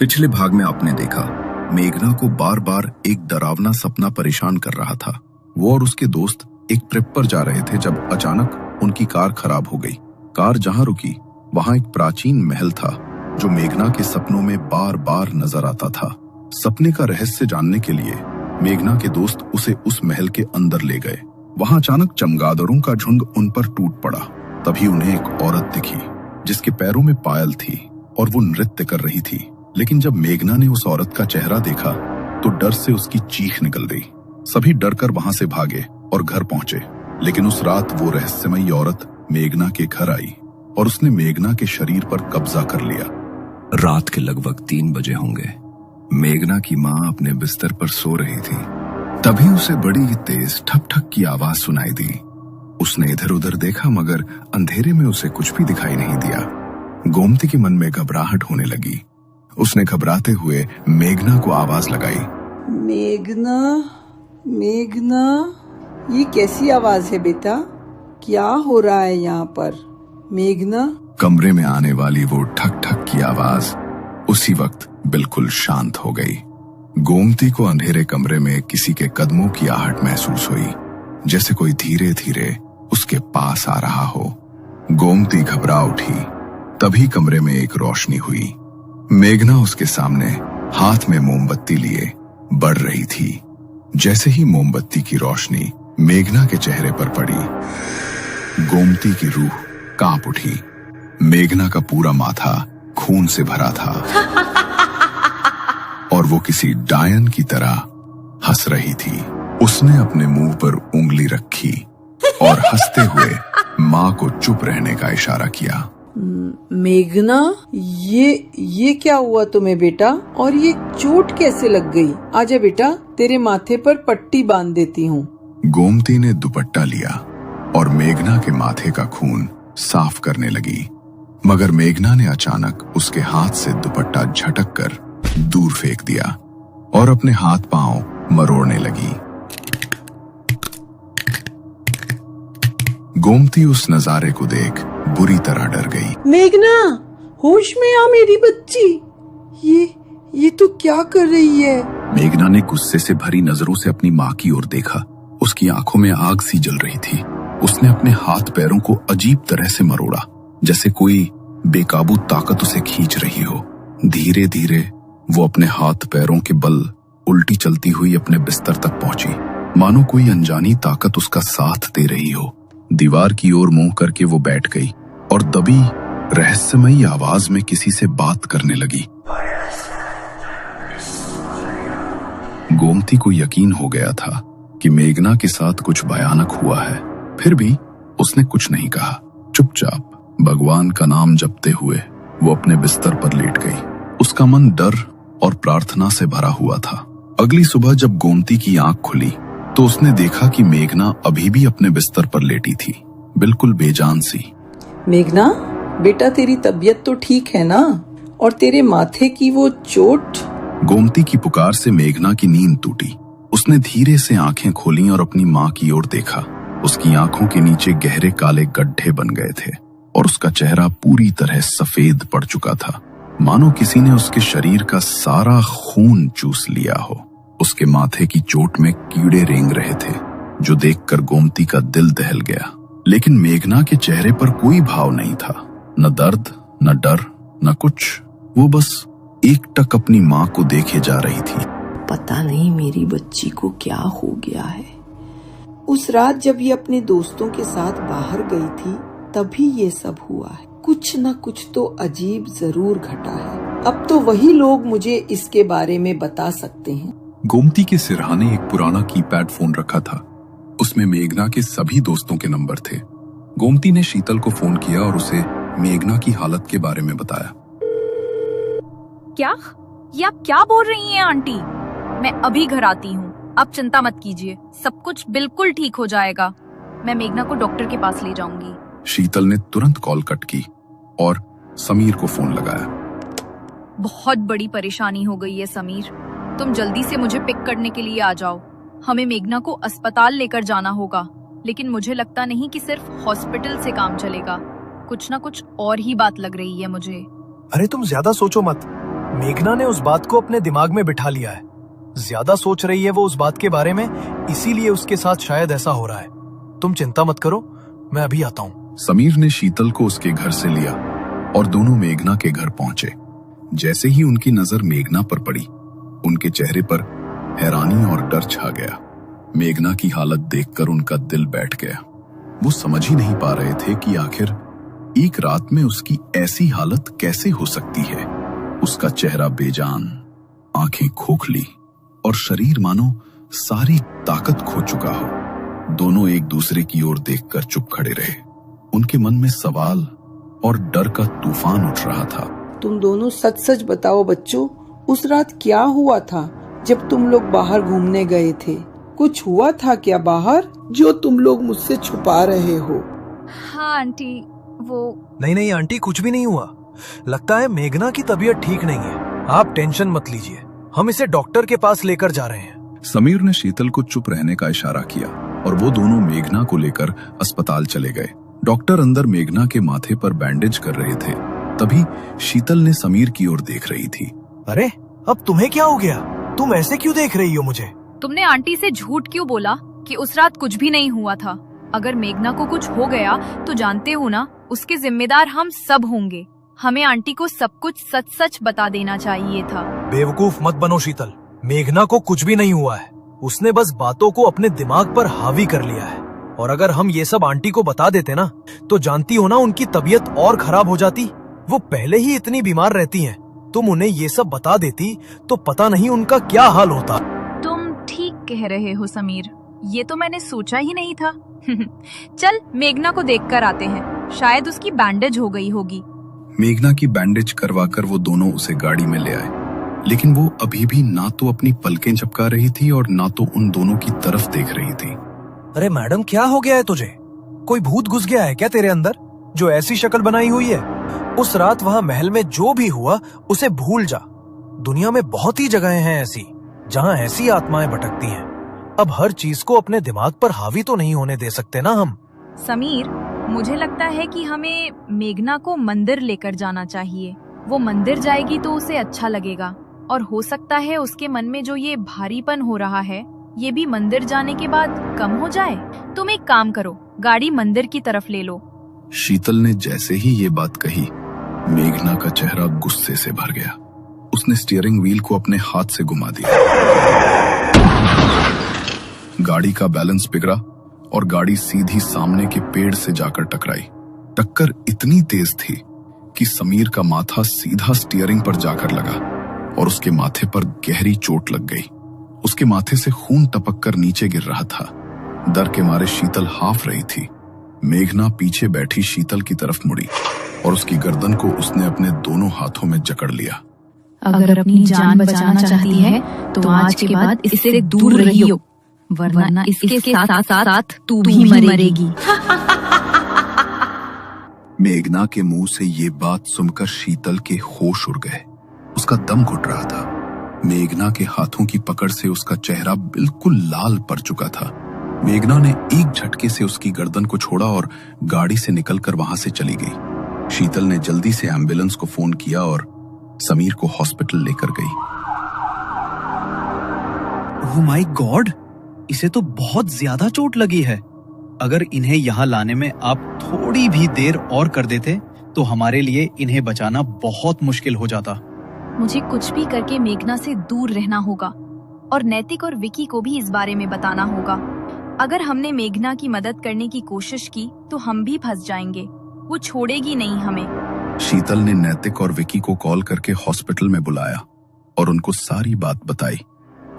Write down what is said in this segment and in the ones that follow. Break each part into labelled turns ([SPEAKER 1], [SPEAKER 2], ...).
[SPEAKER 1] पिछले भाग में आपने देखा मेघना को बार बार एक डरावना सपना परेशान कर रहा था। वो और उसके दोस्त एक ट्रिप पर जा रहे थे जब अचानक उनकी कार खराब हो गई। कार जहां रुकी वहां एक प्राचीन महल था जो मेघना के सपनों में बार बार नजर आता था। सपने का रहस्य जानने के लिए मेघना के दोस्त उसे उस महल के अंदर ले गए। वहां अचानक चमगादड़ों का झुंड उन पर टूट पड़ा। तभी उन्हें एक औरत दिखी जिसके पैरों में पायल थी और वो नृत्य कर रही थी। लेकिन जब मेघना ने उस औरत का चेहरा देखा तो डर से उसकी चीख निकल गई। सभी डरकर वहां से भागे और घर पहुंचे। लेकिन उस रात वो रहस्यमयी औरत मेघना के घर आई और उसने मेघना के शरीर पर कब्जा कर लिया। रात के लगभग 3 बजे होंगे। मेघना की माँ अपने बिस्तर पर सो रही थी। तभी उसे बड़ी तेज ठक ठक की आवाज सुनाई दी। उसने इधर उधर देखा मगर अंधेरे में उसे कुछ भी दिखाई नहीं दिया। गोमती के मन में घबराहट होने लगी। उसने घबराते हुए मेघना को आवाज लगाई,
[SPEAKER 2] मेघना, मेघना, ये कैसी आवाज है बेटा? क्या हो रहा है यहाँ पर? मेघना।
[SPEAKER 1] कमरे में आने वाली वो ठक ठक की आवाज उसी वक्त बिल्कुल शांत हो गई। गोमती को अंधेरे कमरे में किसी के कदमों की आहट महसूस हुई, जैसे कोई धीरे धीरे उसके पास आ रहा हो। गोमती घबरा उठी। तभी कमरे में एक रोशनी हुई। मेघना उसके सामने हाथ में मोमबत्ती लिए बढ़ रही थी। जैसे ही मोमबत्ती की रोशनी मेघना के चेहरे पर पड़ी, गोमती की रूह कांप उठी। मेघना का पूरा माथा खून से भरा था और वो किसी डायन की तरह हंस रही थी। उसने अपने मुंह पर उंगली रखी और हंसते हुए माँ को चुप रहने का इशारा किया।
[SPEAKER 2] मेघना, ये क्या हुआ तुम्हें बेटा? और ये चोट कैसे लग गई? आजा बेटा, तेरे माथे पर पट्टी बांध देती हूँ।
[SPEAKER 1] गोमती ने दुपट्टा लिया और मेघना के माथे का खून साफ करने लगी। मगर मेघना ने अचानक उसके हाथ से दुपट्टा झटक कर दूर फेंक दिया और अपने हाथ पांव मरोड़ने लगी। गोमती उस नजारे को देख बुरी तरह डर गई।
[SPEAKER 2] मेघना, होश में आ मेरी बच्ची। ये तो क्या कर रही है?
[SPEAKER 1] मेघना ने गुस्से से भरी नजरों से अपनी माँ की ओर देखा। उसकी आंखों में आग सी जल रही थी। उसने अपने हाथ पैरों को अजीब तरह से मरोड़ा, जैसे कोई बेकाबू ताकत उसे खींच रही हो। धीरे धीरे वो अपने हाथ पैरों के बल उल्टी चलती हुई अपने बिस्तर तक पहुंची, मानो कोई अनजानी ताकत उसका साथ दे रही हो। दीवार की ओर मुंह करके वो बैठ गई और दबी रहस्यमयी आवाज में किसी से बात करने लगी। गोमती को यकीन हो गया था कि मेघना के साथ कुछ भयानक हुआ है। फिर भी उसने कुछ नहीं कहा। चुपचाप भगवान का नाम जपते हुए वो अपने बिस्तर पर लेट गई। उसका मन डर और प्रार्थना से भरा हुआ था। अगली सुबह जब गोमती की आंख खुली तो उसने देखा कि मेघना अभी भी अपने बिस्तर पर लेटी थी, बिल्कुल बेजान सी।
[SPEAKER 2] मेघना बेटा, तेरी तबीयत तो ठीक है ना? और तेरे माथे की वो चोट?
[SPEAKER 1] गोमती की पुकार से मेघना की नींद टूटी। उसने धीरे से आंखें खोली और अपनी माँ की ओर देखा। उसकी आंखों के नीचे गहरे काले गड्ढे बन गए थे और उसका चेहरा पूरी तरह सफेद पड़ चुका था, मानो किसी ने उसके शरीर का सारा खून चूस लिया हो। उसके माथे की चोट में कीड़े रेंग रहे थे, जो देखकर गोमती का दिल दहल गया। लेकिन मेघना के चेहरे पर कोई भाव नहीं था, न दर्द, न डर, न कुछ। वो बस एकटक अपनी माँ को देखे जा रही थी।
[SPEAKER 2] पता नहीं मेरी बच्ची को क्या हो गया है। उस रात जब ये अपने दोस्तों के साथ बाहर गई थी तभी ये सब हुआ है। कुछ न कुछ तो अजीब जरूर घटा है। अब तो वही लोग मुझे इसके बारे में बता सकते हैं।
[SPEAKER 1] गोमती के सिरहाने एक पुराना कीपैड फोन रखा था। उसमें मेघना के सभी दोस्तों के नंबर थे। गोमती ने शीतल को फोन किया और उसे मेघना की हालत के बारे में बताया।
[SPEAKER 3] क्या? ये आप क्या बोल रही हैं आंटी? मैं अभी घर आती हूँ, आप चिंता मत कीजिए, सब कुछ बिल्कुल ठीक हो जाएगा। मैं मेघना को डॉक्टर के पास ले जाऊंगी।
[SPEAKER 1] शीतल ने तुरंत कॉल कट की और समीर को फोन लगाया।
[SPEAKER 3] बहुत बड़ी परेशानी हो गई है समीर, तुम जल्दी से मुझे पिक करने के लिए आ जाओ। हमें मेघना को अस्पताल लेकर जाना होगा, लेकिन मुझे लगता नहीं कि सिर्फ हॉस्पिटल से काम चलेगा। कुछ ना कुछ और ही बात लग रही है मुझे।
[SPEAKER 4] अरे तुम ज्यादा सोचो मत, मेघना ने उस बात को अपने दिमाग में बिठा लिया है। ज्यादा सोच रही है वो उस बात के बारे में, इसीलिए उसके साथ शायद ऐसा हो रहा है। तुम चिंता मत करो, मैं अभी आता हूँ।
[SPEAKER 1] समीर ने शीतल को उसके घर से लिया और दोनों मेघना के घर पहुंचे। जैसे ही उनकी नजर मेघना पर पड़ी, उनके चेहरे पर हैरानी और डर छा गया। मेघना की हालत देखकर उनका दिल बैठ गया। वो समझ ही नहीं पा रहे थे कि आखिर एक रात में उसकी ऐसी हालत कैसे हो सकती है। उसका चेहरा बेजान, आंखें खोखली और शरीर मानो सारी ताकत खो चुका हो। दोनों एक दूसरे की ओर देखकर चुप खड़े रहे। उनके मन में सवाल और डर का तूफान उठ रहा था।
[SPEAKER 2] तुम दोनों सच सच बताओ बच्चों, उस रात क्या हुआ था जब तुम लोग बाहर घूमने गए थे? कुछ हुआ था क्या बाहर जो तुम लोग मुझसे छुपा रहे हो?
[SPEAKER 3] हाँ आंटी, वो
[SPEAKER 4] नहीं आंटी, कुछ भी नहीं हुआ। लगता है मेघना की तबीयत ठीक नहीं है। आप टेंशन मत लीजिए, हम इसे डॉक्टर के पास लेकर जा रहे हैं।
[SPEAKER 1] समीर ने शीतल को चुप रहने का इशारा किया और वो दोनों मेघना को लेकर अस्पताल चले गए। डॉक्टर अंदर मेघना के माथे पर बैंडेज कर रहे थे। तभी शीतल ने समीर की ओर देख रही थी।
[SPEAKER 4] अरे, अब तुम्हें क्या हो गया? तुम ऐसे क्यों देख रही हो मुझे?
[SPEAKER 3] तुमने आंटी से झूठ क्यों बोला कि उस रात कुछ भी नहीं हुआ था? अगर मेघना को कुछ हो गया तो जानते हो ना, उसके जिम्मेदार हम सब होंगे। हमें आंटी को सब कुछ सच सच बता देना चाहिए था।
[SPEAKER 4] बेवकूफ मत बनो शीतल, मेघना को कुछ भी नहीं हुआ है। उसने बस बातों को अपने दिमाग पर हावी कर लिया है। और अगर हम ये सब आंटी को बता देते ना, तो जानती हो ना, उनकी तबीयत और खराब हो जाती। वो पहले ही इतनी बीमार रहती हैं। तुम उन्हें ये सब बता देती तो पता नहीं उनका क्या हाल होता।
[SPEAKER 3] तुम ठीक कह रहे हो समीर, ये तो मैंने सोचा ही नहीं था। चल मेघना को देखकर आते हैं, शायद उसकी बैंडेज हो गई होगी।
[SPEAKER 1] मेघना की बैंडेज करवाकर वो दोनों उसे गाड़ी में ले आए, लेकिन वो अभी भी ना तो अपनी पलकें झपका रही थी और ना तो उन दोनों की तरफ देख रही थी।
[SPEAKER 4] अरे मैडम, क्या हो गया है तुझे? कोई भूत घुस गया है क्या तेरे अंदर, जो ऐसी शक्ल बनाई हुई है? उस रात वहाँ महल में जो भी हुआ उसे भूल जा। दुनिया में बहुत ही जगहें हैं ऐसी जहाँ ऐसी आत्माएं भटकती हैं। अब हर चीज को अपने दिमाग पर हावी तो नहीं होने दे सकते ना हम।
[SPEAKER 3] समीर, मुझे लगता है कि हमें मेघना को मंदिर लेकर जाना चाहिए। वो मंदिर जाएगी तो उसे अच्छा लगेगा और हो सकता है उसके मन में जो ये भारीपन हो रहा है, ये भी मंदिर जाने के बाद कम हो जाए। तुम एक काम करो, गाड़ी मंदिर की तरफ ले लो।
[SPEAKER 1] शीतल ने जैसे ही ये बात कही, मेघना का चेहरा गुस्से से भर गया। उसने स्टीयरिंग व्हील को अपने हाथ से घुमा दिया। गाड़ी का बैलेंस बिगड़ा और गाड़ी सीधी सामने के पेड़ से जाकर टकराई। टक्कर इतनी तेज थी कि समीर का माथा सीधा स्टीयरिंग पर जाकर लगा और उसके माथे पर गहरी चोट लग गई। उसके माथे से खून टपककर नीचे गिर रहा था। डर के मारे शीतल हाफ रही थी। मेघना पीछे बैठी शीतल की तरफ मुड़ी और उसकी गर्दन को उसने अपने दोनों हाथों में जकड़ लिया।
[SPEAKER 5] अगर अपनी जान बचाना चाहती है तो आज के बाद इससे दूर रहियो, वरना इसके साथ साथ तू भी मरेगी।
[SPEAKER 1] मेघना के मुंह से ये बात सुनकर शीतल के होश उड़ गए। उसका दम घुट रहा था। मेघना के हाथों की पकड़ से उसका चेहरा बिल्कुल लाल पड़ चुका था। मेघना ने एक झटके से उसकी गर्दन को छोड़ा और गाड़ी से निकलकर वहां से चली गई। शीतल ने जल्दी से एम्बुलेंस को फोन किया और समीर को हॉस्पिटल लेकर गई।
[SPEAKER 6] ओह माय गॉड, इसे तो बहुत ज्यादा चोट लगी है। अगर इन्हें यहाँ लाने में आप थोड़ी भी देर और कर देते तो हमारे लिए इन्हें बचाना बहुत मुश्किल हो जाता।
[SPEAKER 3] मुझे कुछ भी करके मेघना से दूर रहना होगा और नैतिक और विकी को भी इस बारे में बताना होगा। अगर हमने मेघना की मदद करने की कोशिश की तो हम भी फंस जाएंगे। वो छोड़ेगी नहीं हमें।
[SPEAKER 1] शीतल ने नैतिक और विकी को कॉल करके हॉस्पिटल में बुलाया और उनको सारी बात बताई।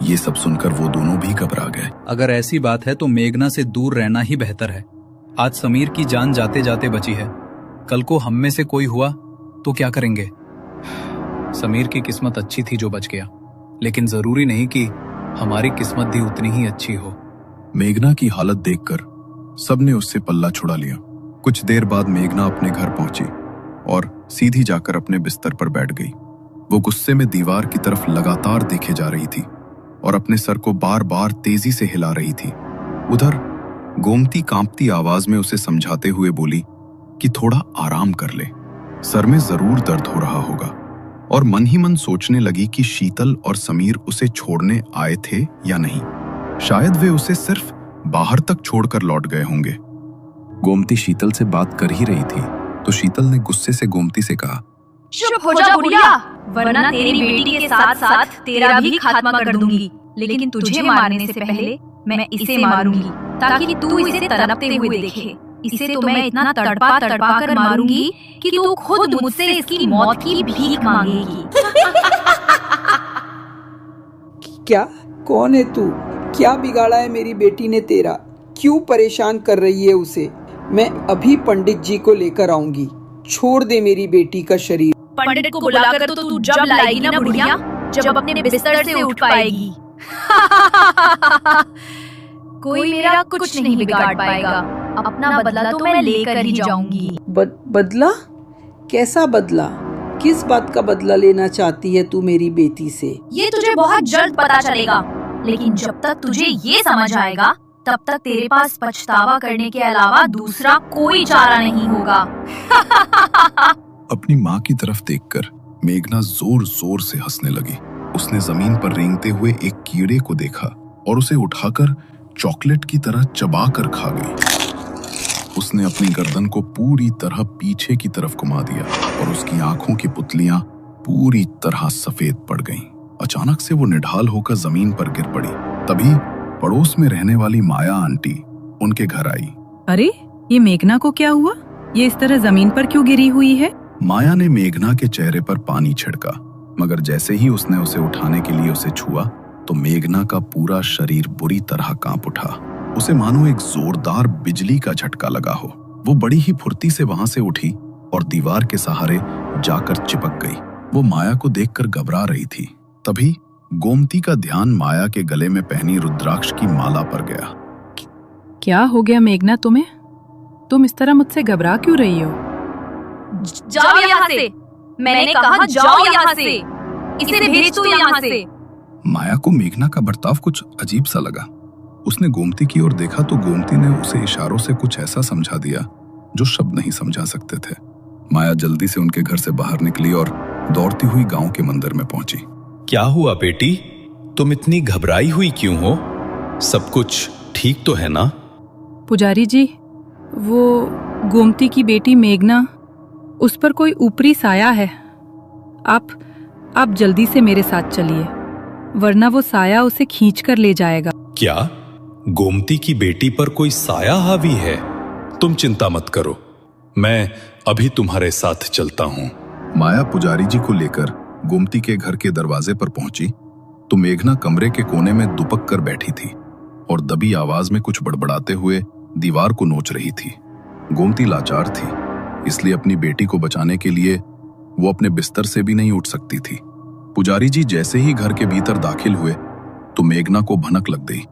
[SPEAKER 1] ये सब सुनकर वो दोनों भी घबरा गए।
[SPEAKER 7] अगर ऐसी बात है तो मेघना से दूर रहना ही बेहतर है। आज समीर की जान जाते जाते बची है, कल को हम में से कोई हुआ तो क्या करेंगे? समीर की किस्मत अच्छी थी जो बच गया, लेकिन जरूरी नहीं कि हमारी किस्मत भी उतनी ही अच्छी हो।
[SPEAKER 1] मेघना की हालत देखकर सबने उससे पल्ला छुड़ा लिया। कुछ देर बाद मेघना अपने घर पहुंची और सीधी जाकर अपने बिस्तर पर बैठ गई। वो गुस्से में दीवार की तरफ लगातार देखे जा रही थी और अपने सर को बार बार तेजी से हिला रही थी। उधर गोमती कांपती आवाज में उसे समझाते हुए बोली कि थोड़ा आराम कर ले, सर में जरूर दर्द हो रहा होगा और मन ही मन सोचने लगी कि शीतल और समीर उसे छोड़ने आए थे या नहीं। शायद वे उसे सिर्फ बाहर तक छोड़कर लौट गए होंगे। गोमती शीतल से बात कर ही रही थी तो शीतल ने गुस्से से गोमती से कहा,
[SPEAKER 3] चुप हो जा बुढ़िया, वरना तेरी बेटी के साथ साथ तेरा भी खात्मा कर दूंगी। लेकिन तुझे मारने से पहले मैं इसे मारूंगी ताकि तू इसे तड़पते हुए देखे। इसे तो मैं इतना तड़पा तड़पा कर मारूंगी कि तू खुद मुझसे इसकी मौत की भीख मांगेगी।
[SPEAKER 2] क्या? कौन है तू? क्या बिगाड़ा है मेरी बेटी ने तेरा? क्यों परेशान कर रही है उसे? मैं अभी पंडित जी को लेकर आऊंगी। छोड़ दे मेरी बेटी का शरीर।
[SPEAKER 3] पंडित को बुलाकर तो तू जब लाएगी ना बुढ़िया, जब अपने बिस्तर से उठ पाएगी। कोई मेरा कुछ नहीं बिगाड़ पाएगा। अपना बदला तो मैं लेकर ही जाऊंगी।
[SPEAKER 2] बदला? कैसा बदला? किस बात का बदला लेना चाहती है तू मेरी बेटी से?
[SPEAKER 3] ये तुझे बहुत जल्द पता चलेगा, लेकिन जब तक तुझे ये समझ आएगा तब तक तेरे पास पछतावा करने के अलावा दूसरा कोई चारा नहीं होगा।
[SPEAKER 1] अपनी माँ की तरफ देखकर मेघना जोर जोर से हंसने लगी। उसने जमीन पर रेंगते हुए एक कीड़े को देखा और उसे उठाकर चॉकलेट की तरह चबाकर खा गई। उसने अपनी गर्दन को पूरी तरह पीछे की तरफ घुमा दिया और उसकी आंखों की पुतलियां पूरी तरह सफेद पड़ गईं। अचानक से वो निढाल होकर जमीन पर गिर पड़ी। तभी पड़ोस में रहने वाली माया आंटी उनके घर आई।
[SPEAKER 8] अरे, ये मेघना को क्या हुआ? ये इस तरह जमीन पर क्यों गिरी हुई है?
[SPEAKER 1] माया ने मेघना के चेहरे पर पानी छिड़का, मगर जैसे ही उसने उसे उठाने के लिए उसे छुआ तो मेघना का पूरा शरीर बुरी तरह कांप उठा। उसे मानो एक जोरदार बिजली का झटका लगा हो। वो बड़ी ही फुर्ती से वहां से उठी और दीवार के सहारे जाकर चिपक गई। वो माया को देखकर घबरा रही थी। तभी गोमती का ध्यान माया के गले में पहनी रुद्राक्ष की माला पर गया।
[SPEAKER 8] क्या हो गया मेघना तुम्हें? तुम इस तरह मुझसे घबरा क्यों रही हो?
[SPEAKER 3] जाओ यहाँ से। मैंने कहा जाओ यहाँ से। इसे भेज दो यहाँ से।
[SPEAKER 1] माया को मेघना का बर्ताव कुछ अजीब सा लगा। उसने गोमती की ओर देखा तो गोमती ने उसे इशारों से कुछ ऐसा समझा दिया जो शब्द नहीं समझा सकते थे। माया जल्दी से उनके घर से बाहर निकली और दौड़ती हुई गांव के मंदिर में पहुंची।
[SPEAKER 9] क्या हुआ बेटी? तुम इतनी घबराई हुई क्यों हो? सब कुछ ठीक तो है ना?
[SPEAKER 8] पुजारी जी, वो गोमती की बेटी मेघना, उस पर कोई ऊपरी साया है। आप जल्दी से मेरे साथ चलिए, वरना वो साया उसे खींच कर ले जाएगा।
[SPEAKER 9] क्या गोमती की बेटी पर कोई साया हावी है? तुम चिंता मत करो, मैं अभी तुम्हारे साथ चलता हूँ।
[SPEAKER 1] माया पुजारी जी को लेकर गोमती के घर के दरवाजे पर पहुंची तो मेघना कमरे के कोने में दुपक कर बैठी थी और दबी आवाज में कुछ बड़बड़ाते हुए दीवार को नोच रही थी। गोमती लाचार थी, इसलिए अपनी बेटी को बचाने के लिए वो अपने बिस्तर से भी नहीं उठ सकती थी। पुजारी जी जैसे ही घर के भीतर दाखिल हुए तो मेघना को भनक लग गई।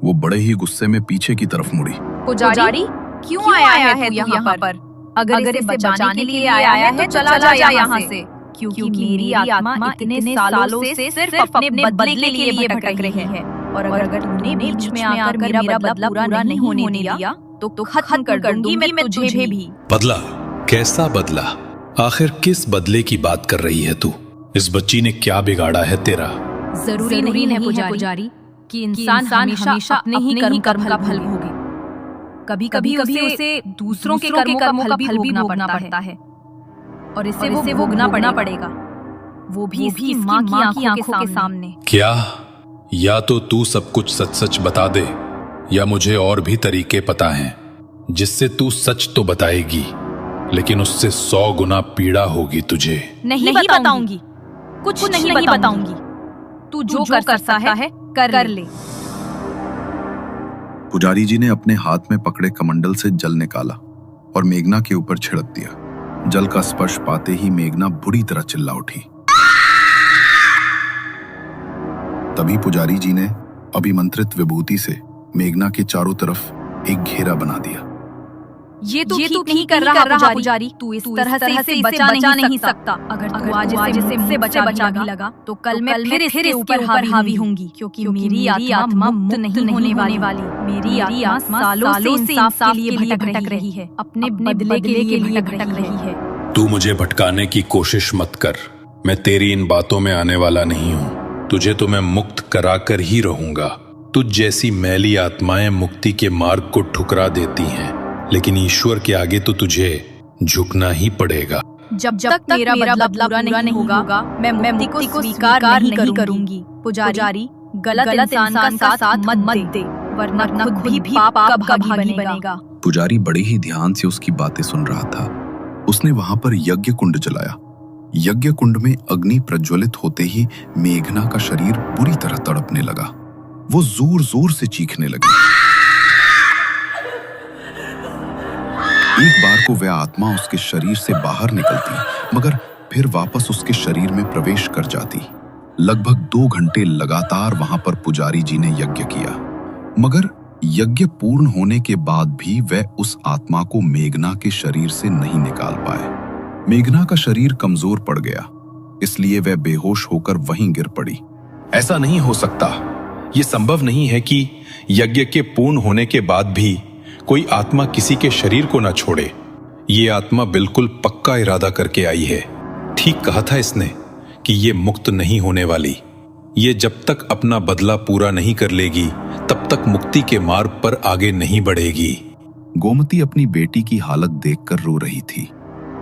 [SPEAKER 1] वो बड़े ही गुस्से में पीछे की तरफ मुड़ी।
[SPEAKER 3] पुजारी, क्यों आया है तू यहाँ पर? अगर इसे बचाने के लिए आया है तो चला जा यहाँ से, क्योंकि मेरी आत्मा इतने सालों से सिर्फ अपने बदले के लिए भटक रही है। और अगर तूने बीच में आकर मेरा बदला पूरा नहीं होने दिया तो खत्म कर दूंगी मैं तुझे भी।
[SPEAKER 9] बदला? कैसा बदला? आखिर किस बदले की बात कर रही है तू? इस बच्ची ने क्या बिगाड़ा है तेरा?
[SPEAKER 3] जरूरी नहीं है पुजारी कि इंसान हमेशा अपने ही कर्म का फल भोगे। कभी कभी उसे दूसरों के कर्मों का भी भोगना पड़ता है और इसे वो भोगना पड़ेगा, वो भी इसकी माँ की आंखों के सामने।
[SPEAKER 9] क्या? या तो तू सब कुछ सच सच बता दे, या मुझे और भी तरीके पता हैं जिससे तू सच तो बताएगी, लेकिन उससे 100 गुना पीड़ा होगी तुझे।
[SPEAKER 3] नहीं बताऊंगी, कुछ नहीं बताऊंगी। तू जो कर सकता है कर ले।
[SPEAKER 1] पुजारी जी ने अपने हाथ में पकड़े कमंडल से जल निकाला और मेघना के ऊपर छिड़क दिया। जल का स्पर्श पाते ही मेघना बुरी तरह चिल्ला उठी। तभी पुजारी जी ने अभिमंत्रित विभूति से मेघना के चारों तरफ एक घेरा बना दिया।
[SPEAKER 3] ये तू ठीक नहीं कर रहा पुजारी। तू इस तरह से इसे बचा नहीं सकता। अगर तू आज इसे मुझसे बचा भी लगा तो कल मैं फिर इसके ऊपर हावी होंगी, क्योंकि मेरी आत्मा मुक्त नहीं होने वाली। मेरी आत्मा सालों से इंसाफ के लिए भटक रही है, अपने बदले के लिए भटक रही है।
[SPEAKER 9] तू मुझे भटकाने की कोशिश मत कर। मैं तेरी इन बातों में आने वाला नहीं हूं। तुझे तो मैं मुक्त कराकर ही रहूंगा। तुझ जैसी मैली आत्माएं मुक्ति के मार्ग को ठुकरा देती हैं, लेकिन ईश्वर के आगे तो तुझे झुकना ही पड़ेगा।
[SPEAKER 3] जब तक मेरा बदला पूरा नहीं होगा, मैं मुक्ति को स्वीकार नहीं करूंगी। पुजारी, गलत इंसान का साथ मत दे, वरना खुद भी पाप का भागी बनेगा।
[SPEAKER 1] पुजारी बड़े ही ध्यान से उसकी बातें सुन रहा था। उसने वहां पर यज्ञ कुंड जलाया। यज्ञ कुंड में अग्नि प्रज्वलित होते ही मेघना का शरीर बुरी तरह तड़पने लगा। वो जोर जोर से चीखने लगी। एक बार को वह आत्मा उसके शरीर से बाहर निकलती, मगर फिर वापस उसके शरीर में प्रवेश कर जाती। लगभग 2 घंटे लगातार वहां पर पुजारी जी ने यज्ञ किया, मगर यज्ञ पूर्ण होने के बाद भी वह उस आत्मा को मेघना के शरीर से नहीं निकाल पाए। मेघना का शरीर कमजोर पड़ गया, इसलिए वह बेहोश होकर वहीं गिर पड़ी।
[SPEAKER 9] ऐसा नहीं हो सकता। ये संभव नहीं है कि यज्ञ के पूर्ण होने के बाद भी कोई आत्मा किसी के शरीर को न छोड़े। ये आत्मा बिल्कुल पक्का इरादा करके आई है। ठीक कहा था इसने कि ये मुक्त नहीं होने वाली। ये जब तक अपना बदला पूरा नहीं कर लेगी, तब तक मुक्ति के मार्ग पर आगे नहीं बढ़ेगी।
[SPEAKER 1] गोमती अपनी बेटी की हालत देखकर रो रही थी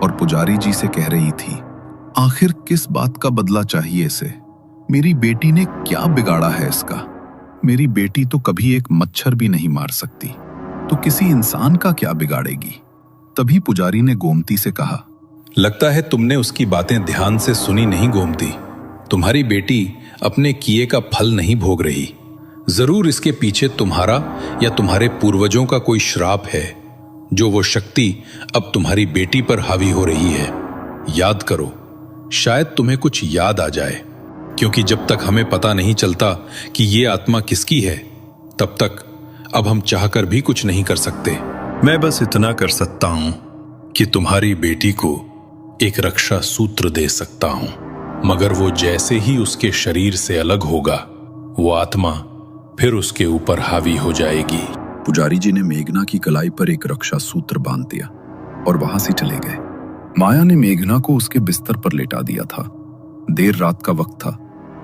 [SPEAKER 1] और पुजारी जी से कह रही थी, आखिर किस बात का बदला चाहिए इसे? मेरी बेटी ने क्या बिगाड़ा है इसका? मेरी बेटी तो कभी एक मच्छर भी नहीं मार सकती, तो किसी इंसान का क्या बिगाड़ेगी? तभी पुजारी ने गोमती से कहा,
[SPEAKER 9] लगता है तुमने उसकी बातें ध्यान से सुनी नहीं गोमती। तुम्हारी बेटी अपने किए का फल नहीं भोग रही। जरूर इसके पीछे तुम्हारा या तुम्हारे पूर्वजों का कोई श्राप है, जो वो शक्ति अब तुम्हारी बेटी पर हावी हो रही है। याद करो, शायद तुम्हें कुछ याद आ जाए, क्योंकि जब तक हमें पता नहीं चलता कि ये आत्मा किसकी है, तब तक अब हम चाहकर भी कुछ नहीं कर सकते। मैं बस इतना कर सकता हूं कि तुम्हारी बेटी को एक रक्षा सूत्र दे सकता हूं, मगर वो जैसे ही उसके शरीर से अलग होगा, वो आत्मा फिर उसके ऊपर हावी हो जाएगी।
[SPEAKER 1] पुजारी जी ने मेघना की कलाई पर एक रक्षा सूत्र बांध दिया और वहां से चले गए। माया ने मेघना को उसके बिस्तर पर लेटा दिया था। देर रात का वक्त था।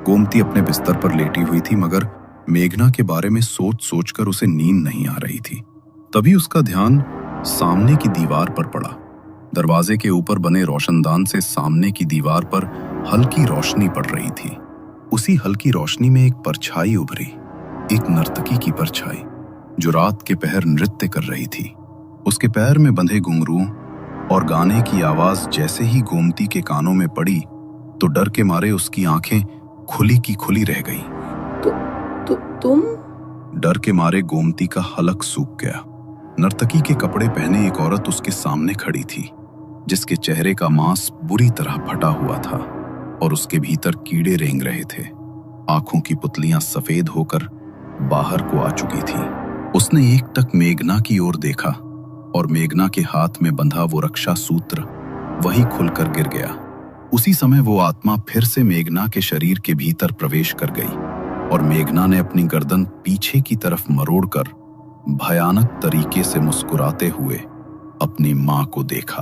[SPEAKER 1] गोमती अपने बिस्तर पर लेटी हुई थी, मगर मेघना के बारे में सोच सोचकर उसे नींद नहीं आ रही थी। तभी उसका ध्यान सामने की दीवार पर पड़ा। दरवाजे के ऊपर बने रोशनदान से सामने की दीवार पर हल्की रोशनी पड़ रही थी। उसी हल्की रोशनी में एक परछाई उभरी, एक नर्तकी की परछाई, जो रात के पहर नृत्य कर रही थी। उसके पैर में बंधे घुंघरू और गाने की आवाज जैसे ही गोमती के कानों में पड़ी, तो डर के मारे उसकी आंखें खुली की खुली रह गईं।
[SPEAKER 2] तुम?
[SPEAKER 1] डर के मारे गोमती का हलक सूख गया। नर्तकी के कपड़े पहने एक औरत उसके सामने खड़ी थी, जिसके चेहरे का मांस बुरी तरह फटा हुआ था और उसके भीतर कीड़े रेंग रहे थे। आंखों की पुतलियां सफेद होकर बाहर को आ चुकी थी। उसने एकटक मेघना की ओर देखा और मेघना के हाथ में बंधा वो रक्षा सूत्र वहीं खुलकर गिर गया। उसी समय वो आत्मा फिर से मेघना के शरीर के भीतर प्रवेश कर गई और मेघना ने अपनी गर्दन पीछे की तरफ मरोड़कर भयानक तरीके से मुस्कुराते हुए अपनी मां को देखा।